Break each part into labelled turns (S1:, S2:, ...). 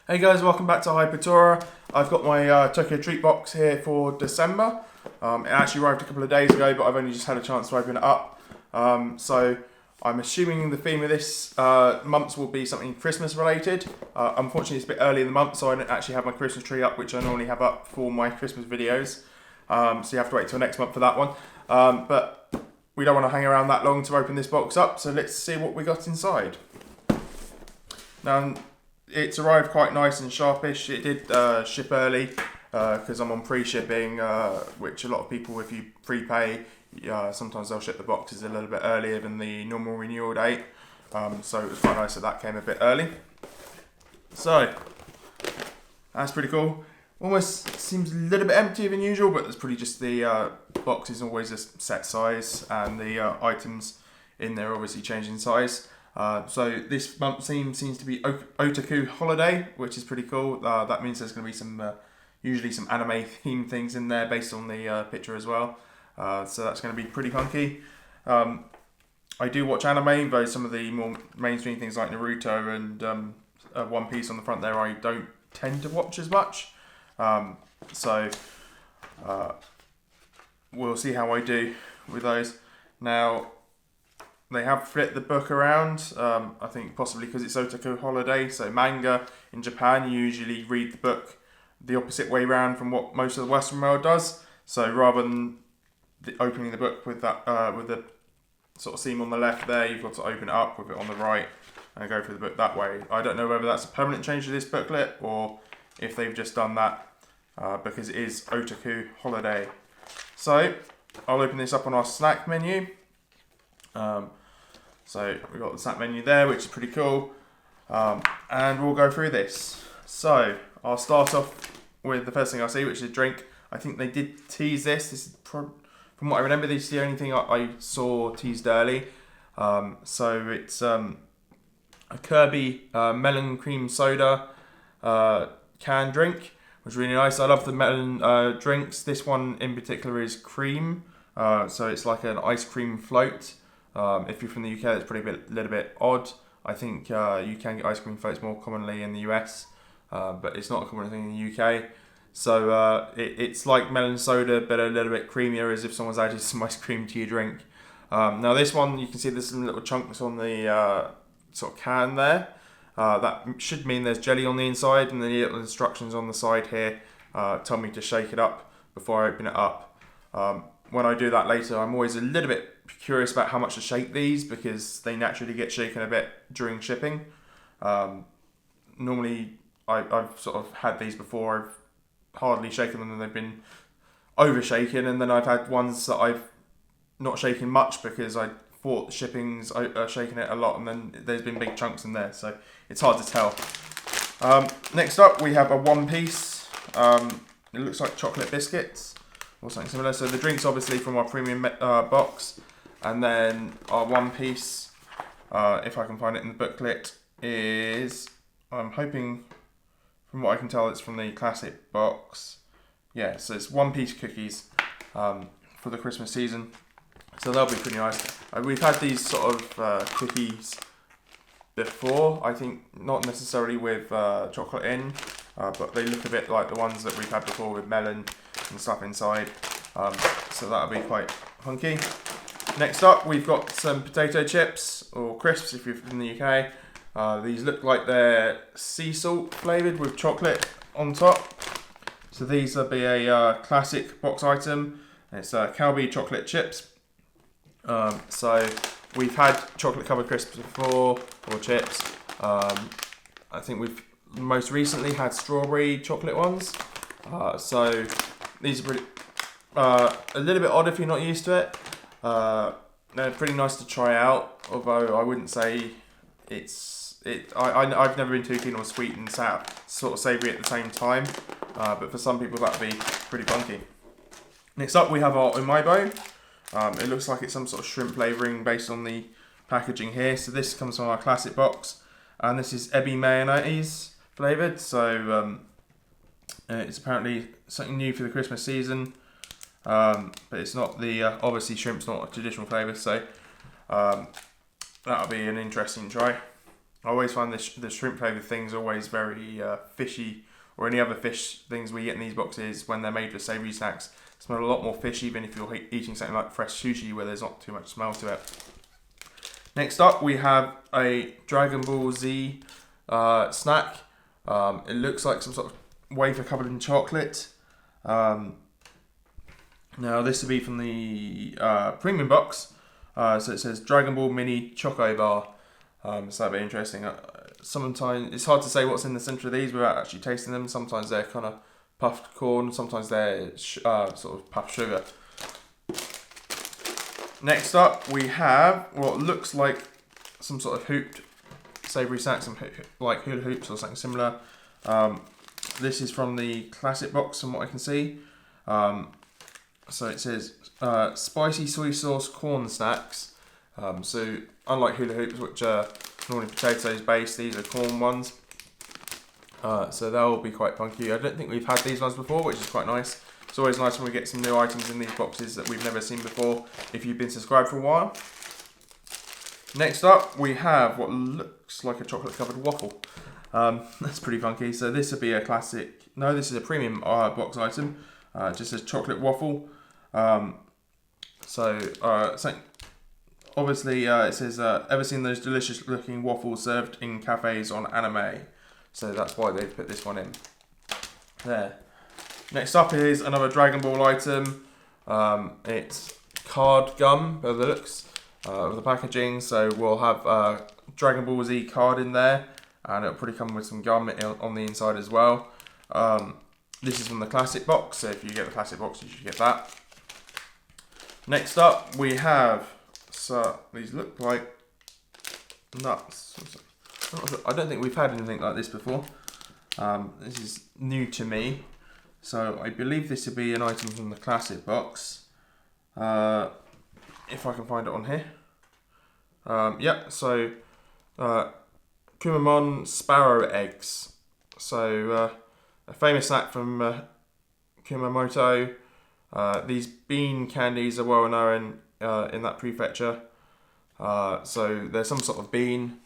S1: Hey guys, welcome back to HyperTora. I've got my Tokyo Treat box here for December. It actually arrived a couple of days ago, but I've only just had a chance to open it up. So I'm assuming the theme of this month will be something Christmas related. Unfortunately, it's a bit early in the month, so I don't actually have my Christmas tree up, which I normally have up for my Christmas videos. So you have to wait till next month for that one. But we don't want to hang around that long to open this box up, so let's see what we got inside. Now, it's arrived quite nice and sharpish. It did ship early because I'm on pre-shipping, which a lot of people, if you prepay, sometimes they'll ship the boxes a little bit earlier than the normal renewal date. So it was quite nice that that came a bit early. So that's pretty cool. Almost seems a little bit emptier than usual, but it's pretty just the box is always a set size, and the items in there obviously change in size. So this month seems to be Otaku holiday, which is pretty cool. That means there's going to be usually some anime themed things in there based on the picture as well. So that's going to be pretty funky. I do watch anime, though some of the more mainstream things like Naruto and One Piece on the front there I don't tend to watch as much. So we'll see how I do with those. Now, they have flipped the book around, I think possibly because it's Otaku holiday. So manga in Japan, you usually read the book the opposite way round from what most of the Western world does. So rather than opening the book with that with the sort of seam on the left there, you've got to open it up with it on the right and go through the book that way. I don't know whether that's a permanent change to this booklet or if they've just done that because it is Otaku holiday. So I'll open this up on our snack menu. So we've got the snack menu there, which is pretty cool, and we'll go through this. So I'll start off with the first thing I see, which is a drink. I think they did tease this. This is from what I remember, this is the only thing I saw teased early. So it's a Kirby melon cream soda canned drink, which is really nice. I love the melon drinks. This one in particular is cream, so it's like an ice cream float. If you're from the UK, it's probably a little bit odd. I think you can get ice cream floats more commonly in the US, but it's not a common thing in the UK. So it's like melon soda, but a little bit creamier, as if someone's added some ice cream to your drink. Now this one, you can see there's some little chunks on the sort of can there. That should mean there's jelly on the inside, and the little instructions on the side here tell me to shake it up before I open it up. When I do that later, I'm always a little bit curious about how much to shake these because they naturally get shaken a bit during shipping. Normally, I've sort of had these before. I've hardly shaken them and they've been over shaken, and then I've had ones that I've not shaken much because I thought shipping's shaking it a lot, and then there's been big chunks in there, so it's hard to tell. Next up, we have a One Piece. It looks like chocolate biscuits or something similar. So the drink's obviously from our premium box, and then our One Piece, if I can find it in the booklet, is, I'm hoping, from what I can tell, it's from the classic box. Yeah, so it's One Piece cookies for the Christmas season. So they'll be pretty nice. We've had these sort of cookies before, I think not necessarily with chocolate in, but they look a bit like the ones that we've had before with melon and stuff inside. So that'll be quite funky. Next up, we've got some potato chips, or crisps if you're from the UK. These look like they're sea salt flavoured with chocolate on top. So these will be a classic box item. It's Kirby chocolate chips. So we've had chocolate covered crisps before, or chips. I think we've most recently had strawberry chocolate ones. So these are pretty, a little bit odd if you're not used to it. They're pretty nice to try out, although I wouldn't say I've never been too keen on sweet and sour, sort of savoury at the same time. But for some people that'd be pretty funky. Next up, we have our Umaibo. It looks like it's some sort of shrimp flavouring based on the packaging here. So this comes from our classic box, and this is ebi mayonnaise flavoured. So it's apparently something new for the Christmas season, but it's not the obviously shrimp's not a traditional flavour, so that'll be an interesting try. I always find the shrimp flavoured things always very fishy, or any other fish things we get in these boxes when they're made for savoury snacks smell a lot more fishy than if you're eating something like fresh sushi where there's not too much smell to it. Next up we have a Dragonball Z snack. It looks like some sort of wafer covered in chocolate. Now this will be from the premium box. So it says Dragon Ball Mini Choco Bar. So that'd be interesting. Sometimes it's hard to say what's in the centre of these without actually tasting them. Sometimes they're kind of puffed corn, sometimes they're sort of puffed sugar. Next up we have what looks like some sort of hooped savoury snack, some like hula hoops or something similar. This is from the classic box from what I can see. So it says spicy soy sauce corn snacks. So unlike hula hoops, which are normally potatoes based, these are corn ones. So they'll be quite funky. I don't think we've had these ones before, which is quite nice. It's always nice when we get some new items in these boxes that we've never seen before if you've been subscribed for a while. Next up we have what looks like a chocolate covered waffle. That's pretty funky. So this would be a classic, no, this is a premium box item. Just says chocolate waffle. Obviously it says, ever seen those delicious looking waffles served in cafes on anime? So that's why they put this one in there. Next up is another Dragon Ball item. It's card gum by the looks of the packaging. So we'll have Dragon Ball Z card in there, and it'll probably come with some gum on the inside as well. This is from the classic box, so if you get the classic box you should get that. Next up we have, so these look like nuts. I don't think we've had anything like this before. This is new to me, so I believe this would be an item from the classic box. If I can find it on here. Yep, so Kumamon sparrow eggs. So a famous snack from Kumamoto. These bean candies are well known in that prefecture. So there's some sort of bean.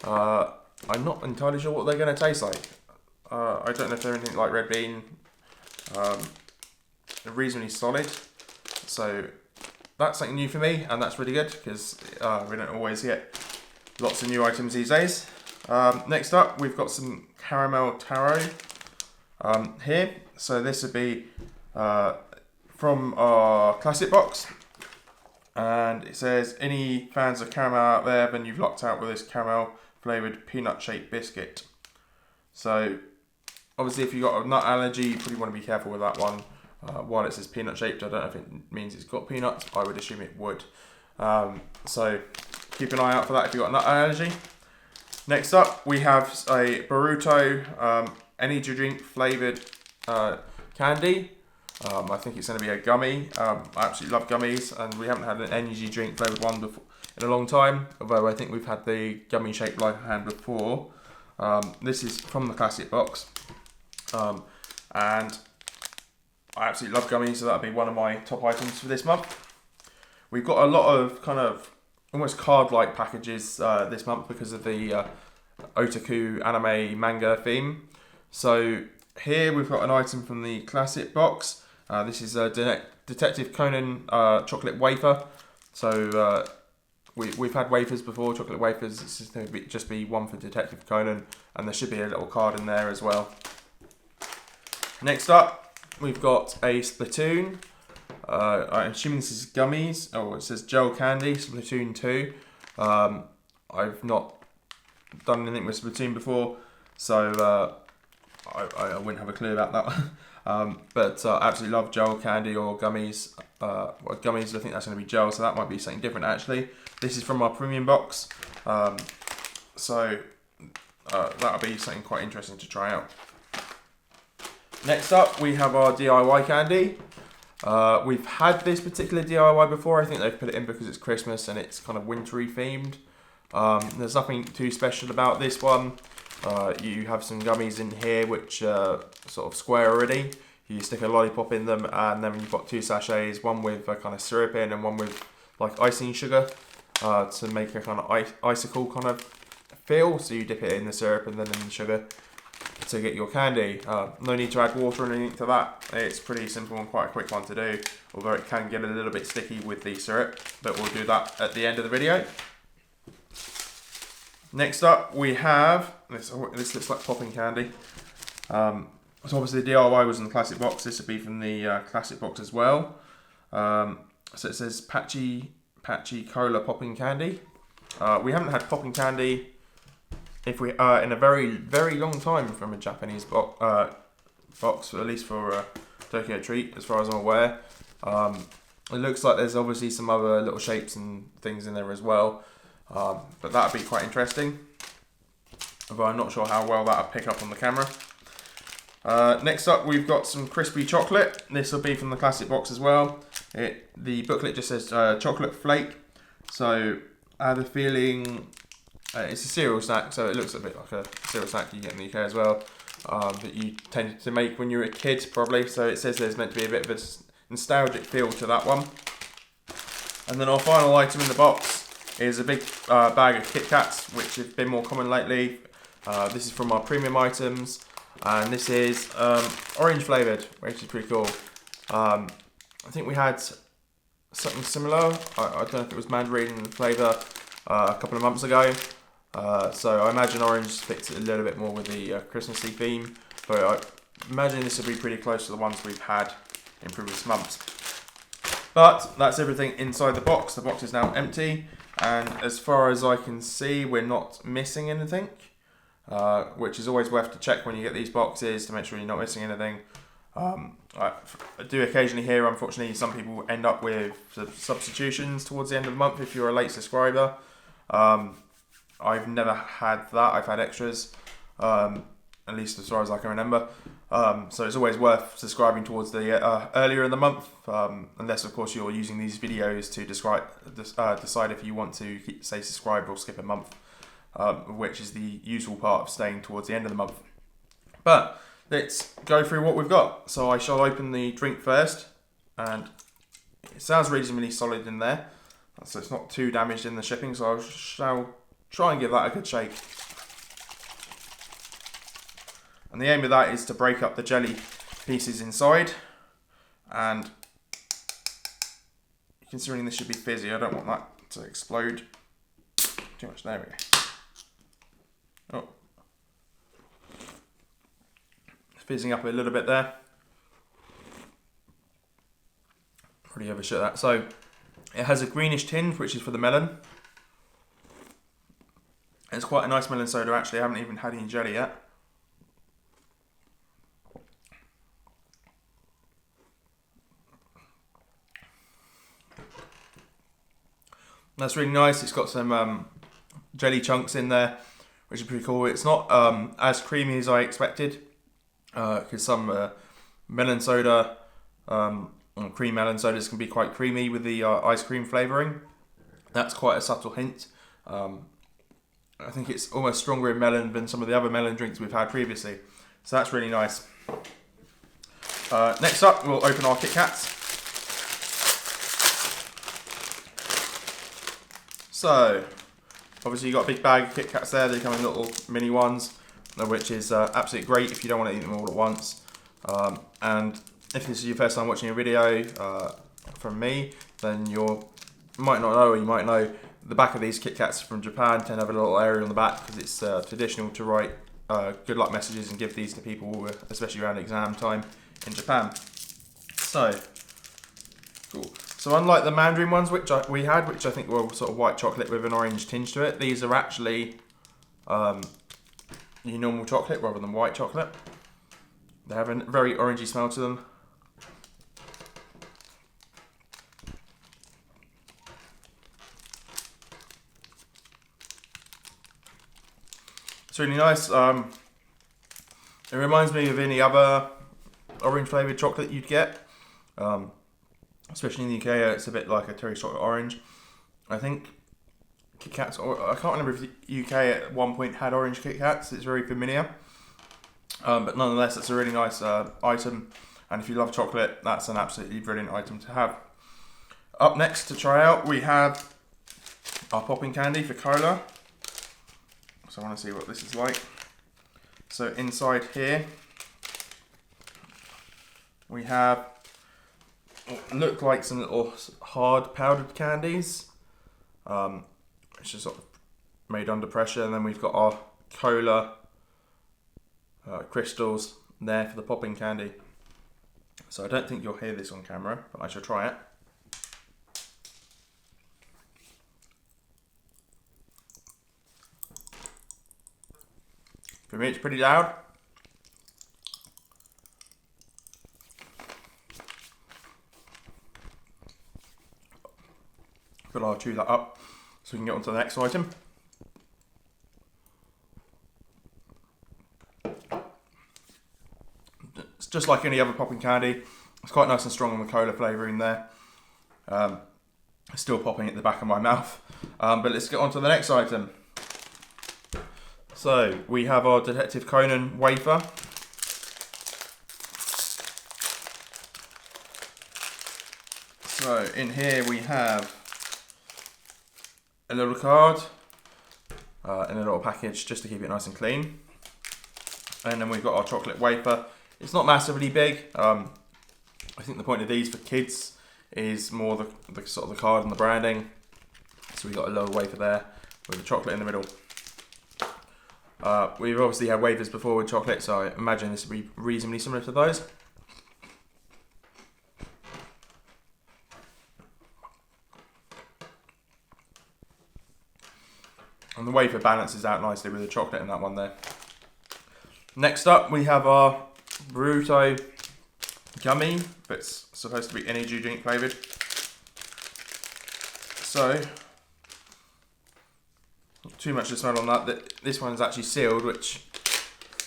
S1: I'm not entirely sure what they're going to taste like. I don't know if they're anything like red bean. They're reasonably solid. So that's something new for me, and that's really good because we don't always get lots of new items these days. Next up, we've got some caramel taro here. So this would be from our classic box. And it says, any fans of caramel out there, then you've locked out with this caramel flavoured peanut shaped biscuit. So obviously if you've got a nut allergy, you probably want to be careful with that one. While it says peanut shaped, I don't know if it means it's got peanuts. I would assume it would. So keep an eye out for that if you've got a nut allergy. Next up we have a Burrito energy drink flavoured candy. I think it's going to be a gummy. I absolutely love gummies, and we haven't had an energy drink flavoured one before in a long time, although I think we've had the gummy shaped life hand before. This is from the classic box, and I absolutely love gummies, so that'll be one of my top items for this month. We've got a lot of kind of almost card-like packages this month because of the Otaku anime manga theme. So here we've got an item from the classic box. This is a Detective Conan chocolate wafer. So we've had wafers before, chocolate wafers. This is going to just be one for Detective Conan, and there should be a little card in there as well. Next up, we've got a Splatoon. I'm assuming this is gummies. Oh, it says gel candy, Splatoon 2. I've not done anything with Splatoon before, so I wouldn't have a clue about that one. But I absolutely love gel candy or gummies. Gummies, I think that's going to be gel, so that might be something different actually. This is from our premium box, so that'll be something quite interesting to try out. Next up, we have our DIY candy. We've had this particular DIY before. I think they've put it in because it's Christmas and it's kind of wintry themed. There's nothing too special about this one. You have some gummies in here which are sort of square already. You stick a lollipop in them, and then you've got two sachets, one with a kind of syrup in and one with like icing sugar to make a kind of icicle kind of feel, so you dip it in the syrup and then in the sugar to get your candy. No need to add water or anything to that. It's pretty simple and quite a quick one to do, although it can get a little bit sticky with the syrup, but we'll do that at the end of the video. Next up we have, this looks like popping candy. So obviously the DIY was in the classic box, this would be from the classic box as well. So it says Patchy Cola popping candy. We haven't had popping candy in a very long time from a Japanese box, at least for Tokyo Treat, as far as I'm aware. It looks like there's obviously some other little shapes and things in there as well, but that would be quite interesting, although I'm not sure how well that would pick up on the camera. Next up we've got some crispy chocolate. This will be from the classic box as well. The booklet just says chocolate flake, so I have a feeling it's a cereal snack, so it looks a bit like a cereal snack you get in the UK as well, that you tended to make when you were a kid probably, so it says there's meant to be a bit of a nostalgic feel to that one. And then our final item in the box is a big bag of Kit Kats, which have been more common lately. This is from our premium items, and this is orange flavoured, which is pretty cool. I think we had something similar, I don't know if it was mandarin flavour, a couple of months ago. So I imagine orange fits a little bit more with the Christmassy theme, but I imagine this will be pretty close to the ones we've had in previous months. But that's everything inside the box. The box is now empty, and as far as I can see, we're not missing anything, which is always worth to check when you get these boxes to make sure you're not missing anything. I do occasionally hear, unfortunately, some people end up with substitutions towards the end of the month if you're a late subscriber. I've never had that. I've had extras, at least as far as I can remember. So it's always worth subscribing towards the earlier in the month, unless of course you're using these videos to decide if you want to stay subscribed or skip a month, which is the usual part of staying towards the end of the month. But let's go through what we've got. So I shall open the drink first, and it sounds reasonably solid in there, so it's not too damaged in the shipping, so I shall try and give that a good shake. And the aim of that is to break up the jelly pieces inside, and considering this should be fizzy, I don't want that to explode too much. There we go. Oh. Fizzing up a little bit there. Pretty overshot that. So it has a greenish tinge, which is for the melon. It's quite a nice melon soda actually. I haven't even had any jelly yet. That's really nice. It's got some jelly chunks in there, which is pretty cool. It's not as creamy as I expected, because some melon soda, cream melon sodas can be quite creamy with the ice cream flavouring. That's quite a subtle hint. I think it's almost stronger in melon than some of the other melon drinks we've had previously. So that's really nice. Next up, we'll open our Kit Kats. So, obviously you've got a big bag of Kit Kats there. They come in little mini ones, which is absolutely great if you don't want to eat them all at once. And if this is your first time watching a video from me, then you might not know, or you might know, the back of these Kit Kats from Japan tend to have a little area on the back because it's traditional to write good luck messages and give these to people, especially around exam time in Japan. So, cool. So unlike the mandarin ones which we had, which I think were sort of white chocolate with an orange tinge to it, these are actually your normal chocolate rather than white chocolate. They have a very orangey smell to them. It's really nice. It reminds me of any other orange flavoured chocolate you'd get. Especially in the UK, it's a bit like a Terry's chocolate orange. I think Kit Kats, I can't remember if the UK at one point had orange Kit Kats. It's very familiar. But nonetheless, it's a really nice item. And if you love chocolate, that's an absolutely brilliant item to have. Up next to try out, we have our popping candy for cola. because I want to see what this is like. So inside here we have what look like some little hard powdered candies, which is sort of made under pressure, and then we've got our cola crystals there for the popping candy. So I don't think you'll hear this on camera, but I shall try it. For me, it's pretty loud. But I'll chew that up so we can get on to the next item. It's just like any other popping candy. It's quite nice and strong on the cola flavouring there. It's still popping at the back of my mouth. But let's get on to the next item. So we have our Detective Conan Wafer. So in here we have a little card in a little package just to keep it nice and clean. And then we've got our chocolate wafer. It's not massively big. I think the point of these for kids is more the sort of the card and the branding. So we've got a little wafer there with the chocolate in the middle. We've obviously had wafers before with chocolate, so I imagine this will be reasonably similar to those. And the wafer balances out nicely with the chocolate in that one there. Next up, we have our Burrito gummy that's supposed to be energy drink flavoured. So, not too much to smell on that. This one is actually sealed, which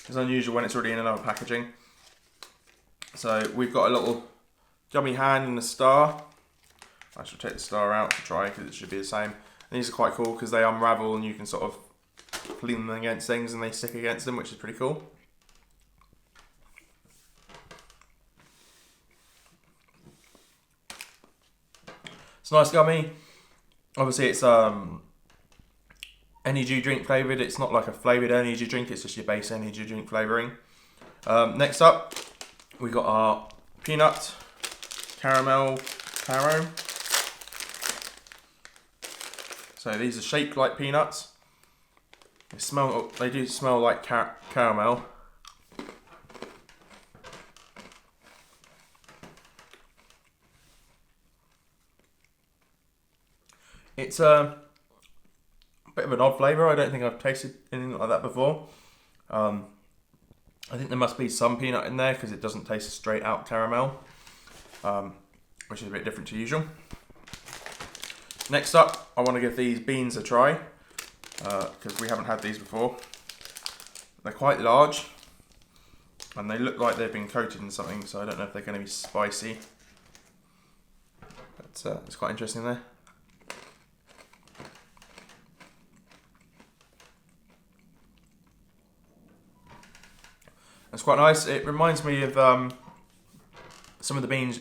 S1: is unusual when it's already in another packaging. So we've got a little gummy hand and a star. I shall take the star out to try because it should be the same. And these are quite cool because they unravel and you can sort of lean them against things and they stick against them, which is pretty cool. It's a nice gummy. Obviously it's energy drink flavoured. It's not like a flavoured energy drink, it's just your base energy drink flavouring. Next up, we got our peanut caramel Taro. So these are shaped like peanuts. They do smell like caramel. It's a bit of an odd flavour. I don't think I've tasted anything like that before. I think there must be some peanut in there because it doesn't taste straight out caramel, which is a bit different to usual. Next up, I want to give these beans a try because we haven't had these before. They're quite large and they look like they've been coated in something, so I don't know if they're going to be spicy. But it's quite interesting there. It's quite nice. It reminds me of some of the beans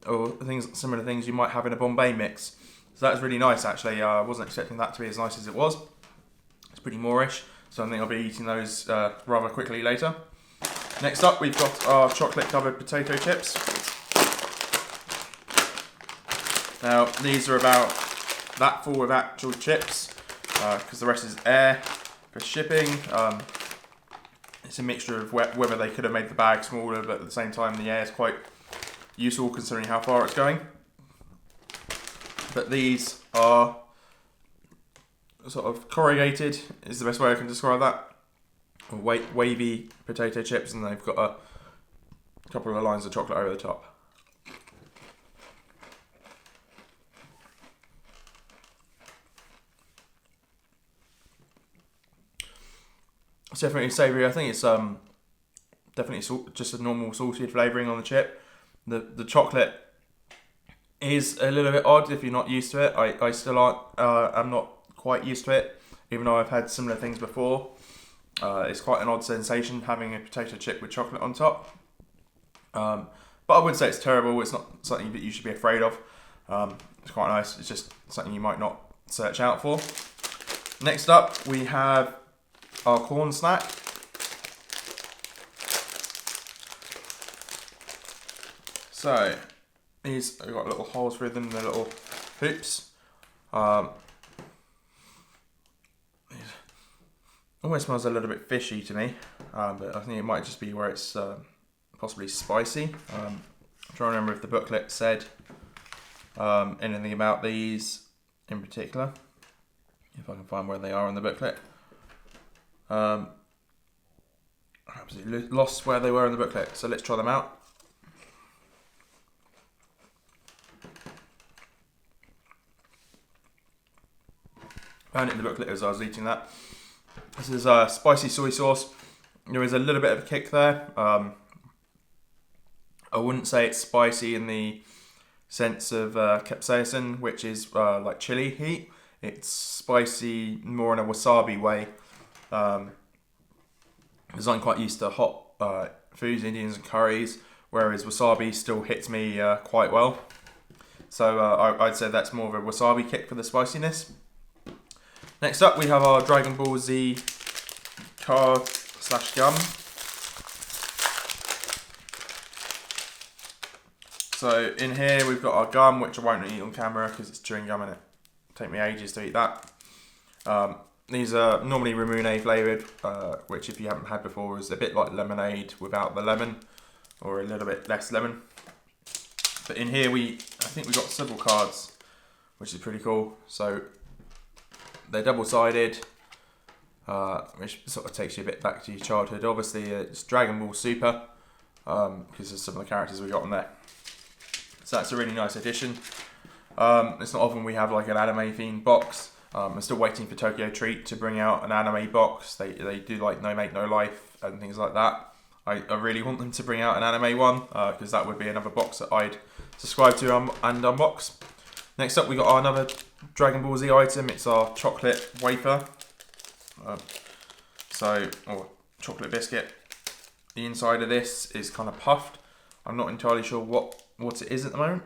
S1: or similar things you might have in a Bombay mix. So that was really nice actually. I wasn't expecting that to be as nice as it was. It's pretty moreish, so I think I'll be eating those rather quickly later. Next up, we've got our chocolate covered potato chips. Now these are about that full of actual chips because the rest is air for shipping. It's a mixture of whether they could have made the bag smaller, but at the same time the air is quite useful considering how far it's going. But these are sort of corrugated, is the best way I can describe that. Wavy potato chips, and they've got a couple of lines of chocolate over the top. It's definitely savoury. I think it's definitely just a normal salted flavouring on the chip. The chocolate is a little bit odd if you're not used to it. I still I'm not quite used to it, even though I've had similar things before. It's quite an odd sensation having a potato chip with chocolate on top. But I wouldn't say it's terrible. It's not something that you should be afraid of. It's quite nice. It's just something you might not search out for. Next up, we have our corn snack. So these have got little holes through them, the little hoops. Almost smells a little bit fishy to me, but I think it might just be where it's possibly spicy. I'm trying to remember if the booklet said anything about these in particular, if I can find where they are in the booklet. I absolutely lost where they were in the booklet, so let's try them out. I found it in the booklet as I was eating that. This is spicy soy sauce. There is a little bit of a kick there. I wouldn't say it's spicy in the sense of capsaicin, which is like chili heat. It's spicy more in a wasabi way. Because I'm quite used to hot foods, Indians and curries, whereas wasabi still hits me quite well. So I'd say that's more of a wasabi kick for the spiciness. Next up, we have our Dragonball Z /gum. So in here we've got our gum, which I won't eat on camera because it's chewing gum and it take me ages to eat that. These are normally Ramune flavoured, which if you haven't had before is a bit like lemonade without the lemon, or a little bit less lemon. But in here I think we got several cards, which is pretty cool. So they're double-sided, which sort of takes you a bit back to your childhood. Obviously, it's Dragon Ball Super, because of some of the characters we got on there. So that's a really nice addition. It's not often we have like an anime-themed box. I'm still waiting for Tokyo Treat to bring out an anime box. They do like NoMakeNoLife and things like that. I really want them to bring out an anime one, because that would be another box that I'd subscribe to and unbox. Next up, we got another Dragon Ball Z item. It's our chocolate wafer, or chocolate biscuit. The inside of this is kind of puffed. I'm not entirely sure what it is at the moment.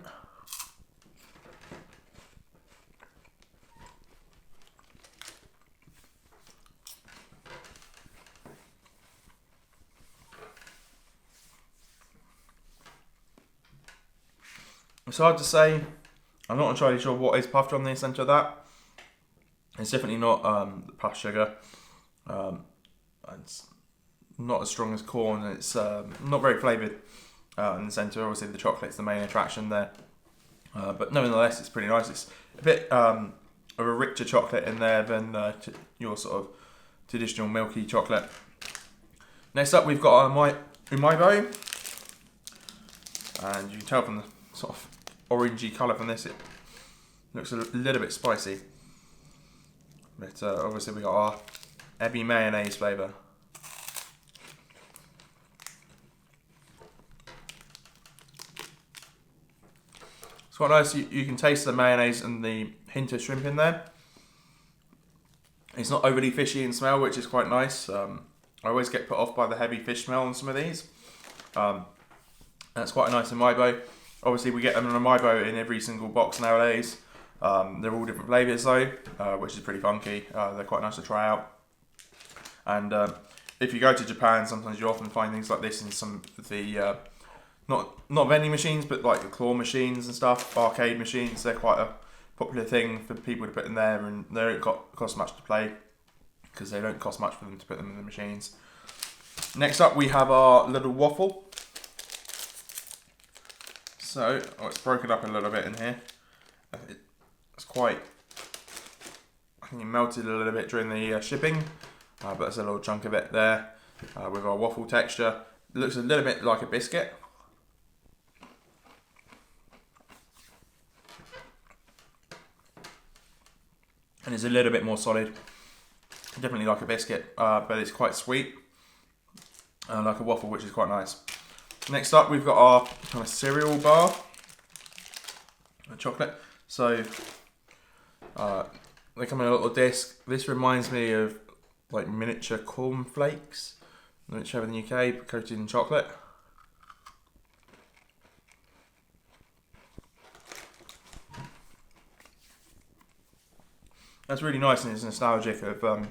S1: It's hard to say. I'm not entirely sure what is puffed on the centre of that. It's definitely not puffed sugar. It's not as strong as corn. It's not very flavoured in the centre. Obviously the chocolate's the main attraction there. But nonetheless, it's pretty nice. It's a bit of a richer chocolate in there than your sort of traditional milky chocolate. Next up, we've got our Umaibo. And you can tell from the sort of orangey colour from this, it looks a little bit spicy. But obviously we got our Ebi mayonnaise flavour. It's quite nice, you can taste the mayonnaise and the hint of shrimp in there. It's not overly fishy in smell, which is quite nice. I always get put off by the heavy fish smell on some of these. That's quite a nice Umaibo. Obviously we get them in Umaibo in every single box nowadays. They're all different flavours though, which is pretty funky. They're quite nice to try out. And if you go to Japan, sometimes you often find things like this in some of the, not vending machines, but like the claw machines and stuff, arcade machines. They're quite a popular thing for people to put in there, and they don't cost much to play, because they don't cost much for them to put them in the machines. Next up we have our little waffle. So, it's broken up a little bit in here. It's quite, I think it melted a little bit during the shipping, but there's a little chunk of it there with our waffle texture. It looks a little bit like a biscuit. And it's a little bit more solid. Definitely like a biscuit, but it's quite sweet. Like a waffle, which is quite nice. Next up, we've got our kind of cereal bar, chocolate. So they come in a little disc. This reminds me of like miniature cornflakes, which have in the UK, coated in chocolate. That's really nice, and it's nostalgic of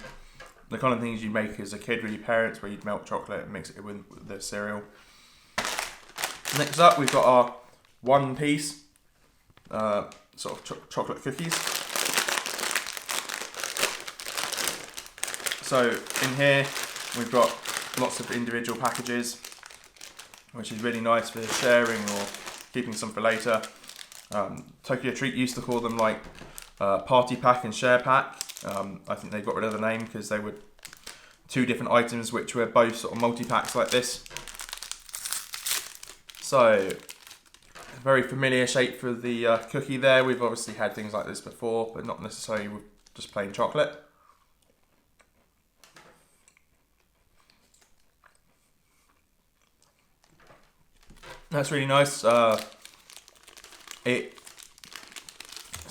S1: the kind of things you make as a kid with your parents, where you'd melt chocolate and mix it with the cereal. Next up, we've got our one piece sort of chocolate cookies. So in here, we've got lots of individual packages, which is really nice for sharing or keeping some for later. Tokyo Treat used to call them like party pack and share pack. I think they got rid of the name because they were two different items which were both sort of multi-packs like this. So, very familiar shape for the cookie there. We've obviously had things like this before, but not necessarily with just plain chocolate. That's really nice. It's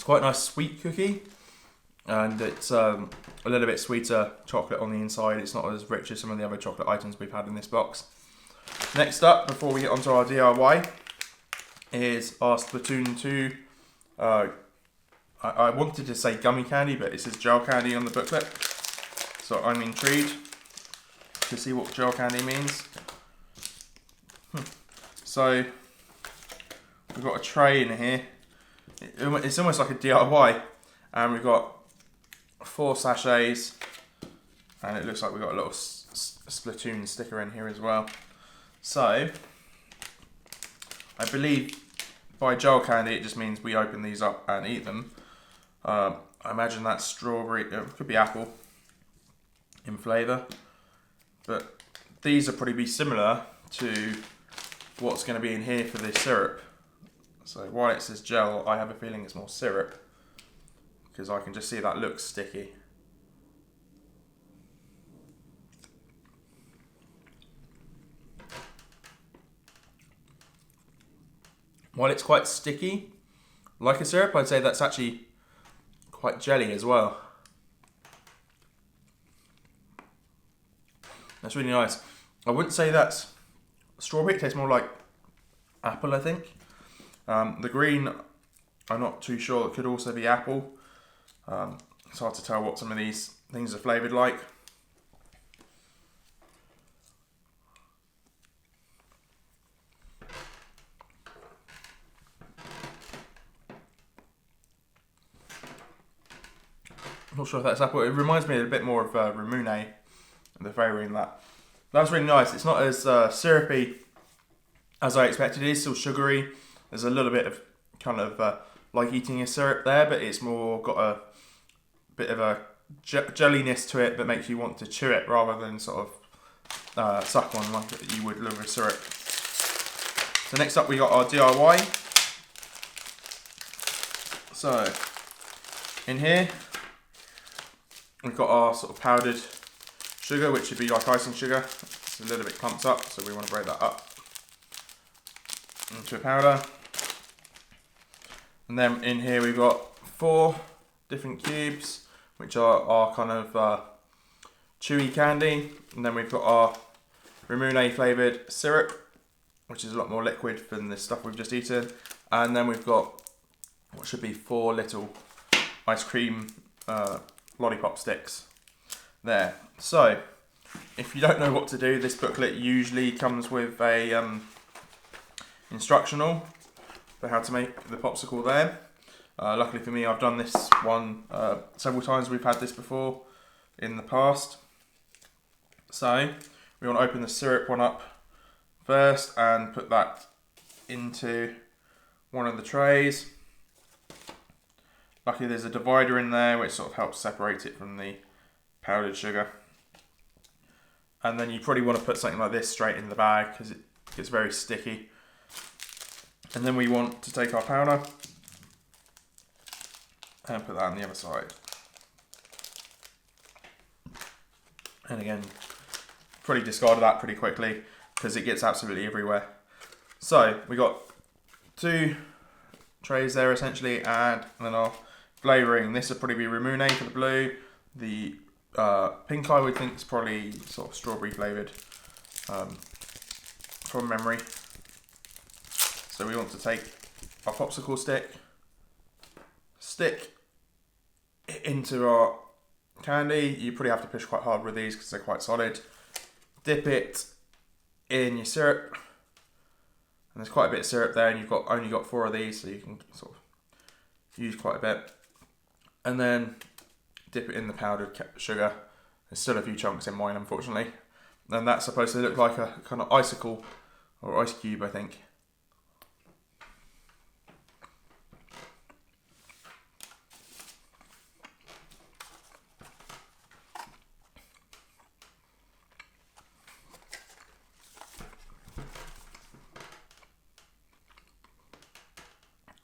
S1: quite a nice sweet cookie, and it's a little bit sweeter chocolate on the inside. It's not as rich as some of the other chocolate items we've had in this box. Next up, before we get onto our DIY, is our Splatoon 2. I wanted to say gummy candy, but it says gel candy on the booklet. So I'm intrigued to see what gel candy means. So we've got a tray in here. It's almost like a DIY, and we've got 4 sachets, and it looks like we've got a little Splatoon sticker in here as well. So I believe by gel candy it just means we open these up and eat them. I imagine that's strawberry, it could be apple in flavour, but these will probably be similar to what's going to be in here for this syrup. So while it says gel, I have a feeling it's more syrup, because I can just see that looks sticky. While it's quite sticky, like a syrup, I'd say that's actually quite jelly as well. That's really nice. I wouldn't say that's strawberry, it tastes more like apple, I think. The green, I'm not too sure, it could also be apple. It's hard to tell what some of these things are flavoured like. I'm not sure if that's apple. It reminds me a bit more of Ramune, the flavouring in that. That's really nice. It's not as syrupy as I expected. It is still sugary. There's a little bit of kind of like eating a syrup there, but it's more got a bit of a jelliness to it that makes you want to chew it rather than sort of suck on like you would with a syrup. So next up we got our DIY. So in here we've got our sort of powdered sugar, which would be like icing sugar. It's a little bit clumped up, so we want to break that up into a powder. And then in here we've got 4 different cubes, which are our kind of chewy candy. And then we've got our Ramune flavoured syrup, which is a lot more liquid than the stuff we've just eaten. And then we've got what should be 4 little ice cream lollipop sticks there. So if you don't know what to do, this booklet usually comes with a instructional for how to make the popsicle there. Luckily for me, I've done this one several times. We've had this before in the past. So we want to open the syrup one up first and put that into one of the trays. Luckily there's a divider in there which sort of helps separate it from the powdered sugar. And then you probably want to put something like this straight in the bag because it gets very sticky. And then we want to take our powder and put that on the other side. And again, probably discarded that pretty quickly because it gets absolutely everywhere. So we got 2 trays there essentially, and then our flavouring. This would probably be Ramune for the blue. The pink I would think is probably sort of strawberry flavoured from memory. So we want to take our popsicle stick it into our candy. You probably have to push quite hard with these because they're quite solid. Dip it in your syrup, and there's quite a bit of syrup there, and you've only got 4 of these, so you can sort of use quite a bit. And then dip it in the powdered sugar. There's still a few chunks in mine, unfortunately. And that's supposed to look like a kind of icicle or ice cube, I think.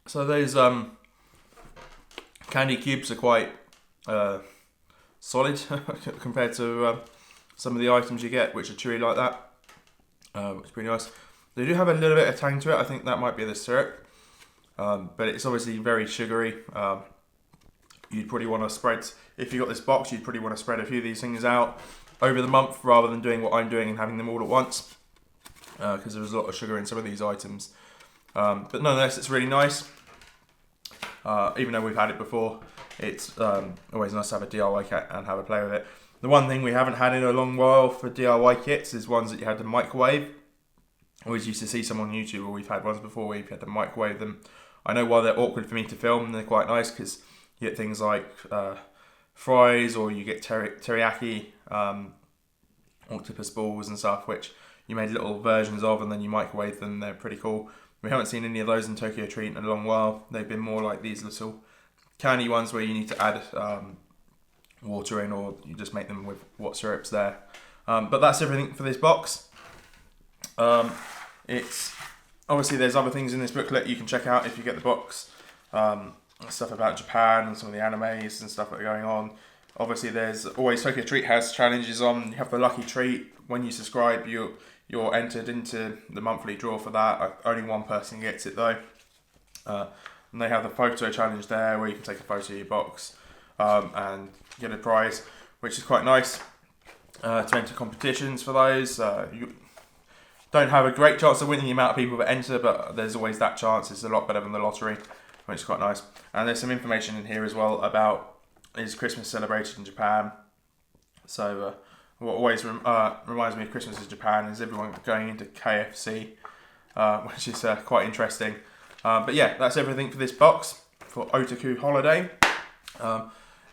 S1: So those candy cubes are quite solid compared to some of the items you get, which are chewy like that, which is pretty nice. They do have a little bit of tang to it. I think that might be the syrup, but it's obviously very sugary. You'd probably want to spread, if you got this box, you'd probably want to spread a few of these things out over the month rather than doing what I'm doing and having them all at once, because there's a lot of sugar in some of these items. But nonetheless, it's really nice. Even though we've had it before, it's always nice to have a DIY kit and have a play with it. The one thing we haven't had in a long while for DIY kits is ones that you had to microwave. I always used to see some on YouTube where we've had ones before where you've had to microwave them. I know while they're awkward for me to film, they're quite nice because you get things like fries, or you get teriyaki, octopus balls and stuff, which you made little versions of and then you microwave them. They're pretty cool. We haven't seen any of those in Tokyo Treat in a long while. They've been more like these little candy ones where you need to add water in, or you just make them with what syrup's there. But that's everything for this box. It's obviously there's other things in this booklet you can check out if you get the box. Stuff about Japan and some of the animes and stuff that are going on. Obviously there's always Tokyo Treat has challenges on. You have the lucky treat when you subscribe. You're entered into the monthly draw for that. Only one person gets it though. And they have the photo challenge there where you can take a photo of your box and get a prize, which is quite nice. To enter competitions for those. You don't have a great chance of winning the amount of people that enter, but there's always that chance. It's a lot better than the lottery, which is quite nice. And there's some information in here as well about is Christmas celebrated in Japan. So what always reminds me of Christmas in Japan is everyone going into KFC, which is quite interesting. But yeah, that's everything for this box for Otaku Holiday.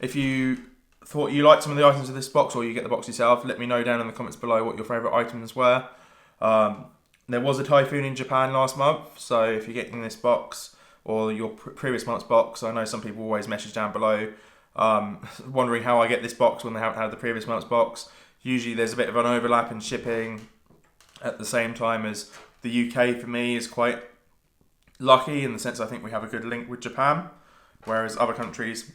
S1: If you thought you liked some of the items of this box, or you get the box yourself, let me know down in the comments below what your favourite items were. There was a typhoon in Japan last month, so if you're getting this box or your previous month's box, I know some people always message down below wondering how I get this box when they haven't had the previous month's box. Usually there's a bit of an overlap in shipping at the same time as the UK. For me is quite lucky in the sense I think we have a good link with Japan, whereas other countries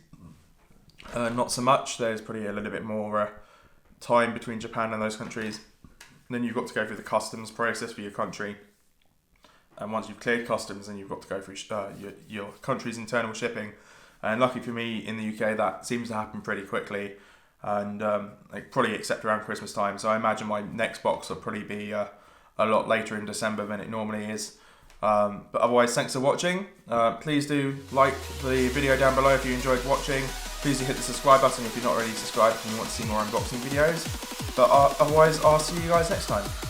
S1: not so much. There's probably a little bit more time between Japan and those countries. And then you've got to go through the customs process for your country, and once you've cleared customs, then you've got to go through your country's internal shipping. And lucky for me in the UK, that seems to happen pretty quickly, and probably except around Christmas time. So I imagine my next box will probably be a lot later in December than it normally is. But otherwise, thanks for watching. Please do like the video down below if you enjoyed watching. Please do hit the subscribe button if you're not already subscribed and you want to see more unboxing videos. But otherwise, I'll see you guys next time.